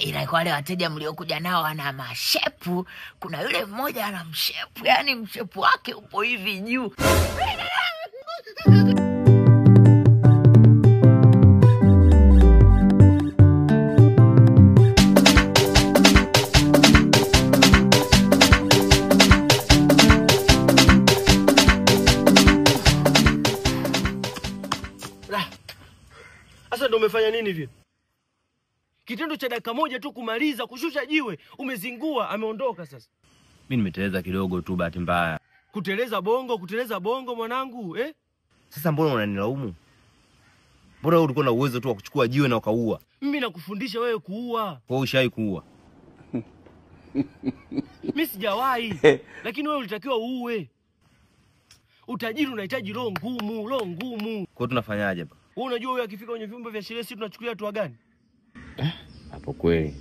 Ila kwa wale wateja mliokuja nao ana mashepu, kuna yule mmoja ana mshepu, yani mshepu wake upo hivi juu. Sasa ndo umefanya nini hivi? Kitendo cha dakika moja tu kumaliza kushusha jiwe, umezingua, ameondoka sasa. Mimi nimeteleza kidogo tu bahati mbaya. Kuteleza bongo mwanangu, eh? Sasa mbona unanilaumu? Mbona wewe ulikuwa na uwezo tu wa kuchukua jiwe na ukaua? Mimi nakufundisha wewe kuua. Wewe ushai kuua. Mimi sijawahi, lakini wewe ulitakiwa uue. Utajiri unahitaji roho ngumu. Kwa tunafanyaje hapa? Wewe unajua huyu akifika kwenye vyumba vya sherehe sisi tunachukulia hatua gani? Hapo kweli.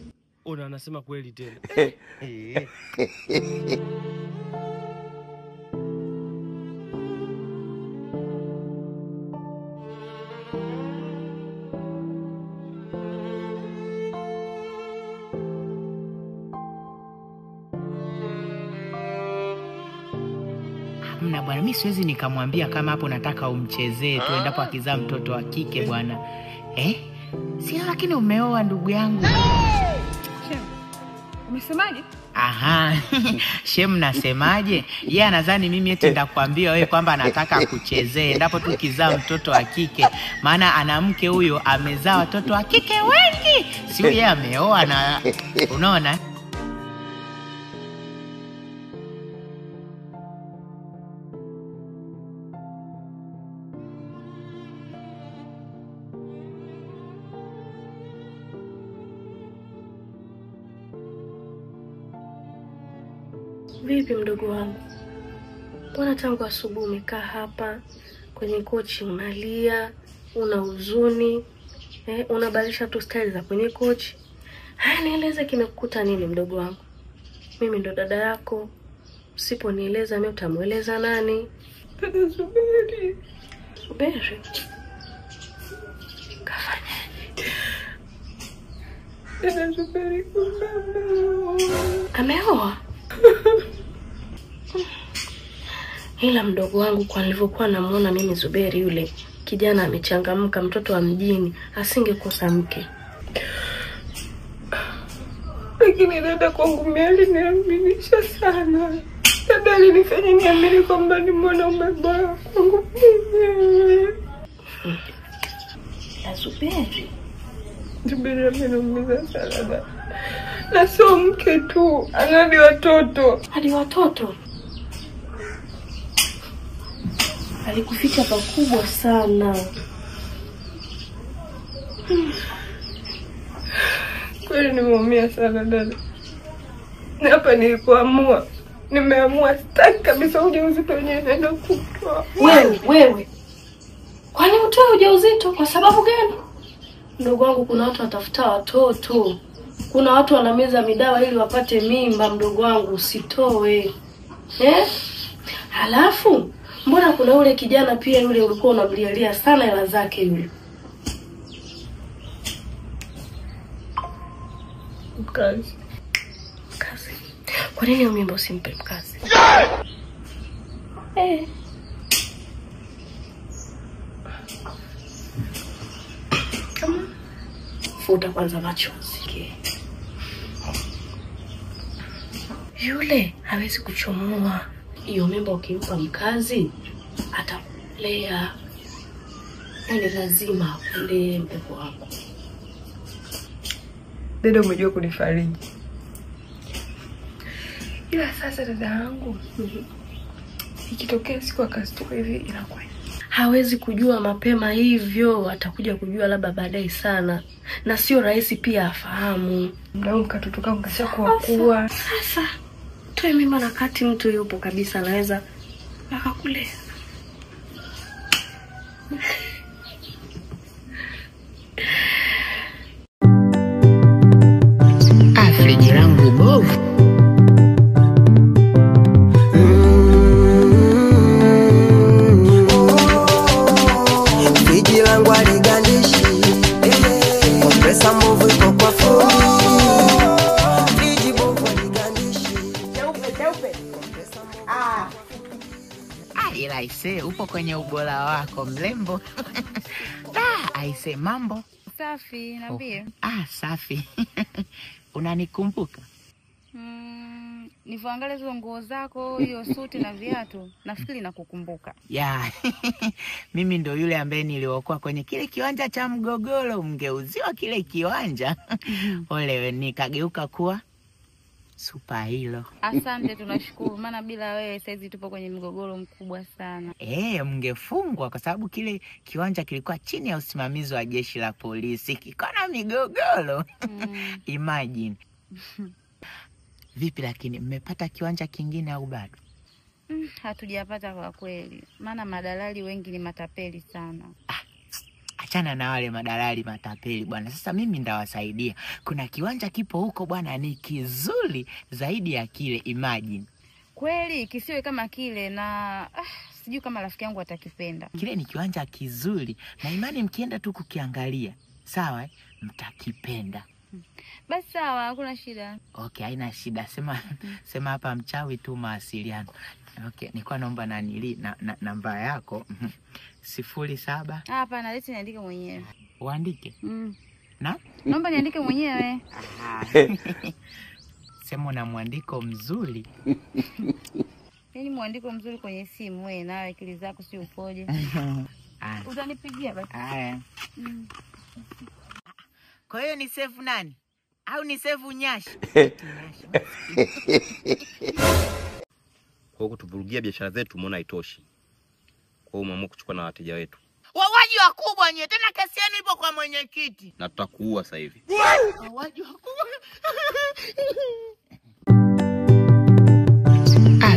Ona anasema kweli tena. Hamna bwana, mimi siwezi nikamwambia kama hapo nataka umchezee tu endapo akizaa mtoto wa kike bwana. Sio, lakini umeoa ndugu yangu. Shem, umesemaje? Aha. Shem nasemaje? Yeye anadhani mimi eti nitakwambia wewe kwamba anataka kuchezea endapo tu kizaa mtoto wa kike. Maana ana mke huyo amezaa watoto wa kike wengi. Sio yeye ameoa na unaona? Vipi mdogo wangu? Mbona tangu asubuhi umekaa hapa kwenye kochi unalia, una huzuni, unabadilisha tu style za kwenye kochi? Haya, nieleze kimekukuta nini mdogo wangu? Mimi ndo dada yako. Usiponieleza mimi utamueleza nani? Dada Zuberi. Zuberi? Kafanya. Dada Zuberi ameoa. Ila mdogo wangu, kwa nilivyokuwa namuona mimi Zuberi yule kijana amechangamka, mtoto wa mjini, asingekosa mke. Lakini dada kwangu mimi aliniaminisha sana. Dada alinifanya niamini kwamba ni mwanaume bora kwangu mimi. Na Zuberi? Zuberi ameniumiza sana dada. Na sio mke tu, anadi watoto. Hadi watoto? Alikuficha pakubwa sana. Kweli nimeumia sana dada. Na hapa nilipoamua, nimeamua sitaki kabisa ujauzito wenyewe naenda kutoa. Wewe. Kwani utoe ujauzito kwa sababu gani? Ndugu wangu, kuna watu watafuta watoto. Kuna watu wanameza midawa ili wapate mimba. Mdogo wangu, usitoe. Halafu mbona kuna ule kijana pia yule ulikuwa unamlialia sana hela zake yule? Mkazi. Kwa nini mimba usimpe mkazi? Kama futa kwanza machozi. Yule hawezi kuchomoa. Hiyo mimba ukimpa mkazi atalea. Yaani lazima akulee mtoto wako. Dada umejua kunifariji. Ila sasa dada yangu, ikitokea siku akastuka hivi inakuwa. Hawezi kujua mapema hivyo, atakuja kujua labda baadaye sana. Na sio rahisi pia afahamu. Mdau mkatotoka mkashakuwa kuwa. Sasa toe mimba na kati mtu yupo kabisa anaweza akakulea. Friji langu bovu. Friji langu aligandishi. Kompresa mbovu iko kwa fundi. Aise, upo kwenye ubora wako mlembo. Aise, mambo? Safi, niambie. Safi. Unanikumbuka? Nivoangalia hizo nguo zako, hiyo suti na viatu, nafikiri nakukumbuka. Mimi ndo yule ambaye niliokuwa kwenye kile kiwanja cha mgogoro, mgeuziwa kile kiwanja. Ole, nikageuka kuwa superhero. Asante, tunashukuru. Maana bila wewe saizi tupo kwenye mgogoro mkubwa sana. Mngefungwa kwa sababu kile kiwanja kilikuwa chini ya usimamizi wa jeshi la polisi. Kikona migogoro. Imagine. Vipi lakini mmepata kiwanja kingine au bado? Hatujapata kwa kweli. Maana madalali wengi ni matapeli sana. Achana na wale madalali matapeli bwana. Sasa mimi ndawasaidia. Kuna kiwanja kipo huko bwana, ni kizuri zaidi ya kile, imagine. Kweli kisiwe kama kile, na sijui kama rafiki yangu atakipenda. Kile ni kiwanja kizuri na imani mkienda tu kukiangalia, sawa, mtakipenda. Basi sawa, hakuna shida. Okay, haina shida. Sema hapa mchawi tu mawasiliano. Okay, nilikuwa naomba namba yako. 07. Hapana, leti niandike mwenyewe. Uandike? Na? Naomba niandike mwenyewe. Sema una mwandiko mzuri. Yaani mwandiko mzuri kwenye simu wewe, nawe akili zako si upoje? Utanipigia basi. Haya. Kwa hiyo ni save nani? Au ni save Nyashi? Kwa kutuvurugia biashara zetu umeona haitoshi. Kwa hiyo umeamua kuchukua na wateja wetu. Wawaji wakubwa nye, tena kesi yenu ipo kwa mwenyekiti. Na tutakuua sasa hivi. Wawaji wakubwa.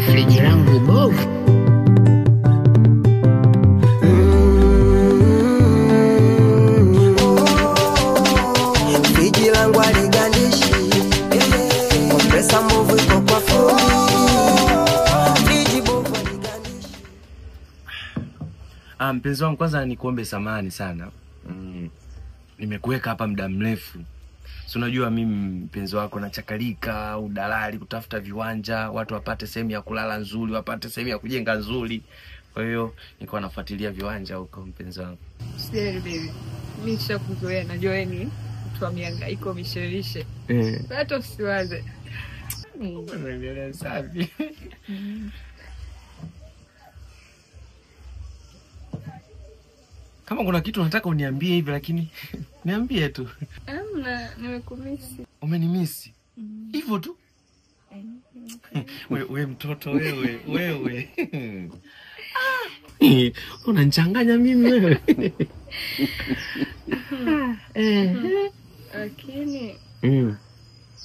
Friji langu bovu. Friji langu aligandishi. Pesa mbovu iko kwa fundi. Friji bovu aligandishi. Mpenzi wangu, kwanza nikuombe samahani sana. Nimekuweka hapa muda mrefu. Si unajua mimi mpenzi wako nachakalika udalali kutafuta viwanja, watu wapate sehemu ya kulala nzuri, wapate sehemu ya kujenga nzuri. Kwa hiyo nilikuwa nafuatilia viwanja huko mpenzi wangu. Sijali baby. Mimi nishakuzoea, najua wewe ni mtu wa mihangaiko misherishe. Hata usiwaze. Unaendelea safi. Kama kuna kitu nataka uniambie hivi, lakini niambie tu. Nimekumisi. Umenimisi? Hivyo tu? Wewe mtoto wewe. Unanichanganya mimi wewe. Lakini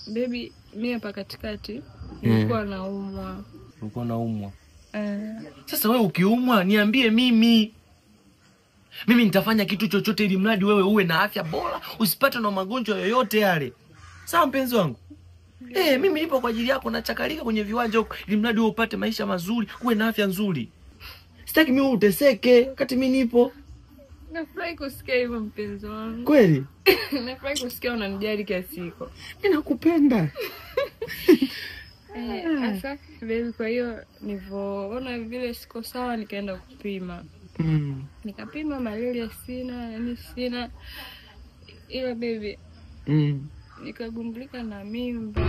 baby, mimi hapa katikati nilikuwa naumwa. Ulikuwa naumwa? Sasa wewe ukiumwa niambie mimi. Mimi nitafanya kitu chochote ili mradi wewe uwe na afya bora, usipate na magonjwa yoyote yale. Sawa mpenzi wangu? Mimi nipo kwa ajili yako, nachakalika kwenye viwanja huko ili mradi wewe upate maisha mazuri, uwe na afya nzuri. Sitaki mimi uteseke wakati mimi nipo. Nafurahi kusikia hivyo mpenzi wangu. Kweli? Nafurahi kusikia unanijali kiasi hiko. Ninakupenda. Asa baby, kwa hiyo nilivyoona vile siko sawa nikaenda kupima. Nikapima malaria sina, yani sina. Ila baby, nikagundulika na mimba.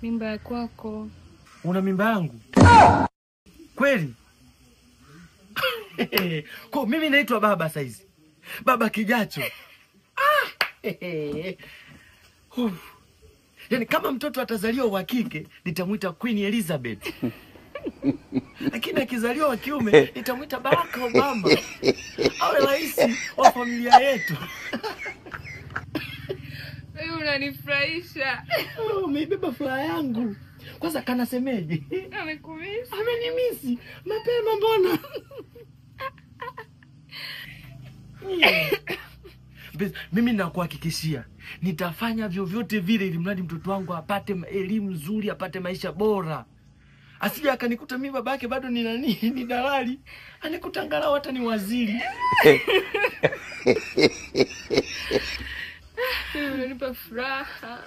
Mimba ya kwako. Una mimba yangu? Kweli? Kwa mimi naitwa baba saizi. Baba Kijacho. Yaani kama mtoto atazaliwa wa kike nitamuita Queen Elizabeth. Lakini akizaliwa wa kiume nitamuita Barack Obama. Awe rais wa familia yetu. Wewe unanifurahisha. Umeibeba furaha yangu. Kwanza kanasemeje? Amekumisi. Amenimisi. Mapema mbona? Mimi nakuhakikishia nitafanya vyovyote vile ili mradi mtoto wangu apate elimu nzuri, apate maisha bora. Asije akanikuta mimi babake bado ni nani? Ni dalali. Anikuta angalau hata ni waziri. Unanipa furaha.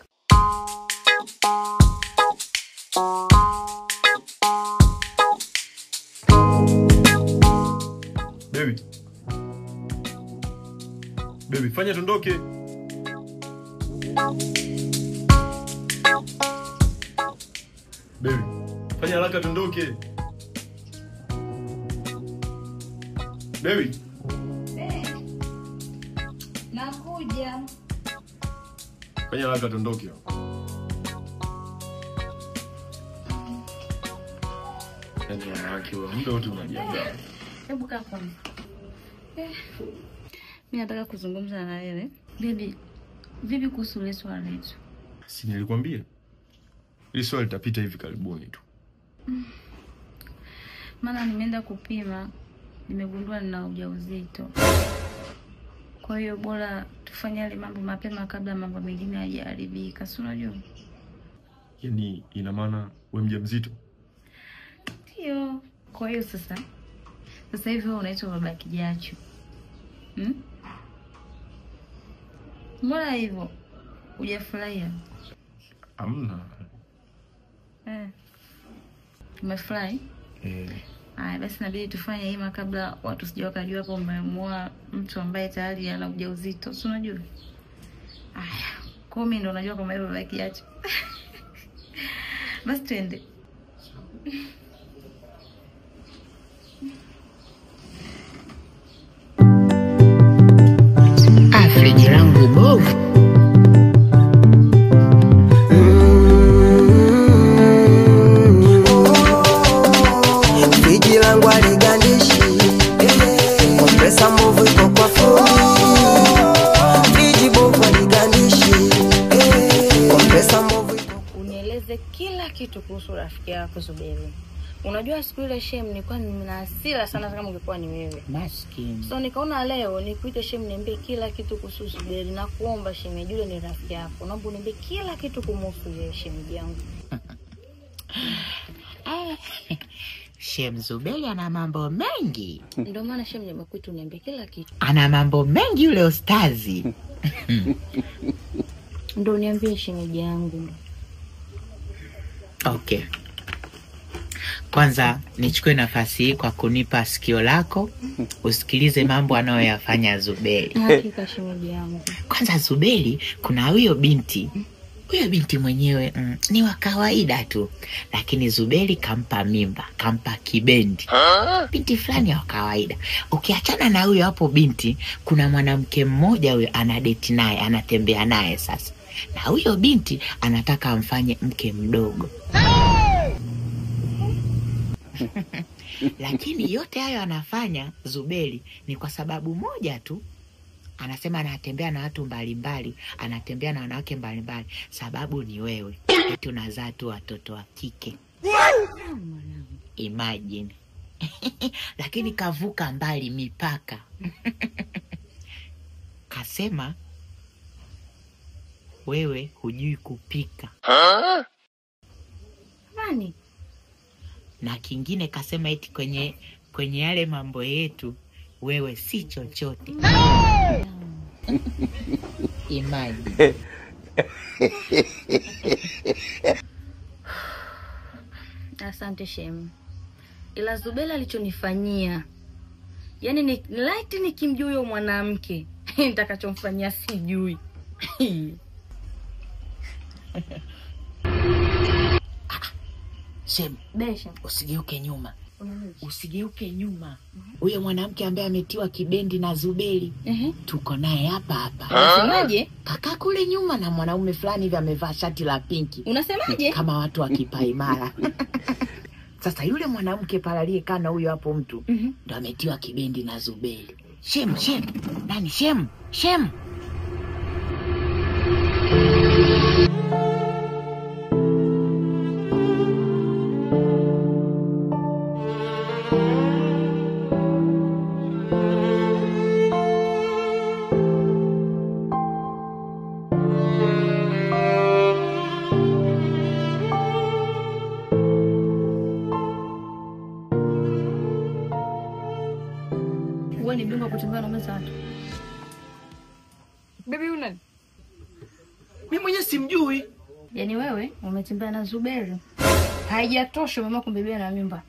Baby, fanya tondoke. Baby, fanya haraka tondoke. Baby. Nakuja. Fanya haraka tondoke. Yaani wanawake wa muda wote unajiandaa. Hebu kaa kwanza. Mimi nataka kuzungumza na wewe. Baby, vipi kuhusu ile swala letu? Si nilikwambia? Ile swali litapita hivi karibuni tu. Maana nimeenda kupima, nimegundua nina ujauzito. Kwa hiyo bora tufanye yale mambo mapema kabla mambo mengine hayajaribika, si unajua? Yaani ina maana wewe mjamzito? Ndio. Kwa hiyo sasa hivi wewe unaitwa baba kijacho. Mbona hivyo? Hujafurahia? Hamna. Umefurahi? Haya basi inabidi tufanye hima kabla watu sije wakajua hapo umeamua mtu ambaye tayari ana ujauzito. Si unajua? Haya, kwa mimi ndo unajua kama hivyo baba kijacho. Basi twende. Friji langu bovu. Friji langu aligandishi, kompresa mbovu iko kwa fundi. Friji bovu aligandishi, kompresa mbovu iko. Unieleze kila kitu kuhusu rafiki yako Zuberi. Unajua siku ile Shem nilikuwa nina hasira sana kama ungekuwa ni wewe. Maskini. So nikaona leo nikuite Shem niambie kila kitu kuhusu Zuberi na kuomba Shem yule ni rafiki yako. Naomba uniambie kila kitu kumhusu yeye Shem yangu. Shem Zuberi ana mambo mengi. Ndio maana Shem nimekuita uniambie kila kitu. Ana mambo mengi yule ustazi. Ndio niambie Shem yangu. Okay. Kwanza nichukue nafasi hii kwa kunipa sikio lako usikilize mambo anayoyafanya Zuberi. Hakika shemeji yangu. Kwanza Zuberi kuna huyo binti. Huyo binti mwenyewe ni wa kawaida tu, lakini Zuberi kampa mimba, kampa kibendi. Binti fulani wa kawaida. Ukiachana na huyo hapo binti, kuna mwanamke mmoja huyo anadate naye, anatembea naye sasa. Na huyo binti anataka amfanye mke mdogo. Lakini yote hayo anafanya Zuberi ni kwa sababu moja tu. Anasema anatembea na watu mbalimbali, anatembea na wanawake mbalimbali. Sababu ni wewe. Eti unazaa tu watoto wa kike. Imagine. Lakini kavuka mbali mipaka. Kasema wewe hujui kupika. Nani? Na kingine kasema eti kwenye yale mambo yetu wewe si chochote. Imagine. Asante Shem. Ila Zuberi alichonifanyia, yani ni light nikimjua huyo mwanamke, nitakachomfanyia sijui. Shem, usigeuke nyuma. Usigeuke nyuma. Huyo mwanamke ambaye ametiwa kibendi na Zuberi, tuko naye hapa hapa. Unasemaje? Kaka kule nyuma na mwanaume fulani hivi amevaa shati la pinki. Unasemaje? Kama watu wa Kipaimara. Sasa yule mwanamke pale aliyekaa na huyo hapo mtu, ndo ametiwa kibendi na Zuberi. Shem. Nani Shem? Wewe ni bingwa kutembea na meza watu. Baby una? Mimi mwenyewe simjui. Yaani wewe umetembea na Zuberi. Haijatosha umeamua kumbebea na mimba.